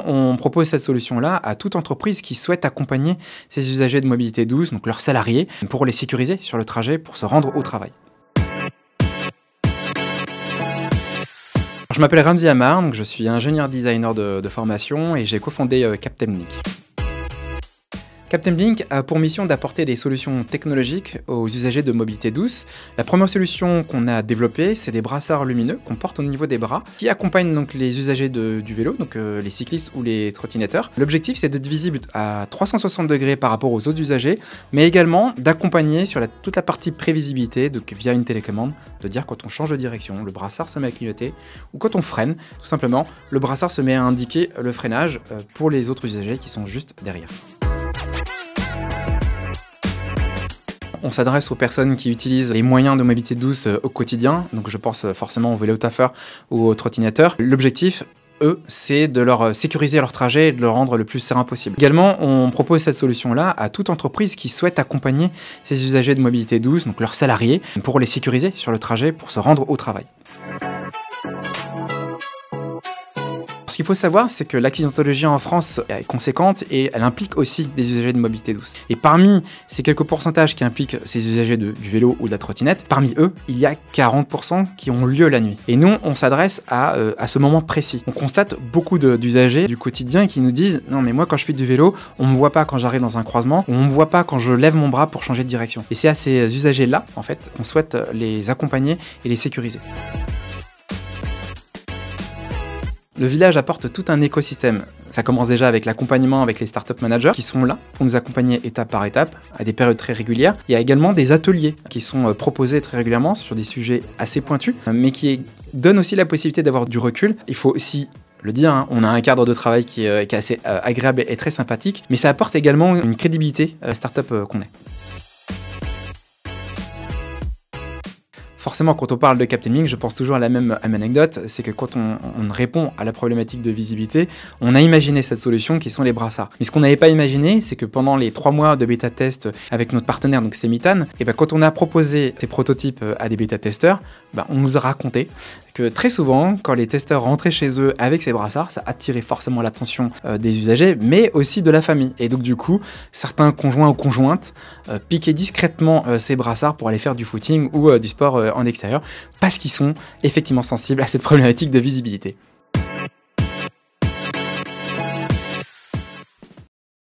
On propose cette solution-là à toute entreprise qui souhaite accompagner ses usagers de mobilité douce, donc leurs salariés, pour les sécuriser sur le trajet pour se rendre au travail. Je m'appelle Ramzi Amar, donc je suis ingénieur designer de formation et j'ai cofondé Captemlink. Captemlink a pour mission d'apporter des solutions technologiques aux usagers de mobilité douce. La première solution qu'on a développée, c'est des brassards lumineux qu'on porte au niveau des bras, qui accompagnent donc les usagers du vélo, donc les cyclistes ou les trottinetteurs. L'objectif, c'est d'être visible à 360 degrés par rapport aux autres usagers, mais également d'accompagner sur toute la partie prévisibilité, donc via une télécommande, de dire quand on change de direction, le brassard se met à clignoter, ou quand on freine, tout simplement, le brassard se met à indiquer le freinage pour les autres usagers qui sont juste derrière. On s'adresse aux personnes qui utilisent les moyens de mobilité douce au quotidien, donc je pense forcément aux vélo-taffeurs ou aux trottineteurs. L'objectif, eux, c'est de leur sécuriser leur trajet et de le rendre le plus serein possible. Également, on propose cette solution-là à toute entreprise qui souhaite accompagner ses usagers de mobilité douce, donc leurs salariés, pour les sécuriser sur le trajet pour se rendre au travail. Ce qu'il faut savoir, c'est que l'accidentologie en France est conséquente et elle implique aussi des usagers de mobilité douce. Et parmi ces quelques pourcentages qui impliquent ces usagers du vélo ou de la trottinette, parmi eux, il y a 40% qui ont lieu la nuit. Et nous, on s'adresse à ce moment précis. On constate beaucoup d'usagers du quotidien qui nous disent « Non mais moi quand je fais du vélo, on me voit pas quand j'arrive dans un croisement, ou on me voit pas quand je lève mon bras pour changer de direction. » Et c'est à ces usagers-là, en fait, qu'on souhaite les accompagner et les sécuriser. Le village apporte tout un écosystème. Ça commence déjà avec l'accompagnement avec les startup managers qui sont là pour nous accompagner étape par étape à des périodes très régulières. Il y a également des ateliers qui sont proposés très régulièrement sur des sujets assez pointus, mais qui donnent aussi la possibilité d'avoir du recul. Il faut aussi le dire, hein, on a un cadre de travail qui est assez agréable et très sympathique, mais ça apporte également une crédibilité à la startup qu'on est. Forcément, quand on parle de Captemlink, je pense toujours à la même anecdote, c'est que quand on répond à la problématique de visibilité, on a imaginé cette solution qui sont les brassards. Mais ce qu'on n'avait pas imaginé, c'est que pendant les 3 mois de bêta-test avec notre partenaire, donc c'est Mitane, et quand on a proposé ces prototypes à des bêta-testeurs, on nous a raconté que très souvent, quand les testeurs rentraient chez eux avec ces brassards, ça attirait forcément l'attention des usagers, mais aussi de la famille. Et donc du coup, certains conjoints ou conjointes piquaient discrètement ces brassards pour aller faire du footing ou du sport en extérieur, parce qu'ils sont effectivement sensibles à cette problématique de visibilité.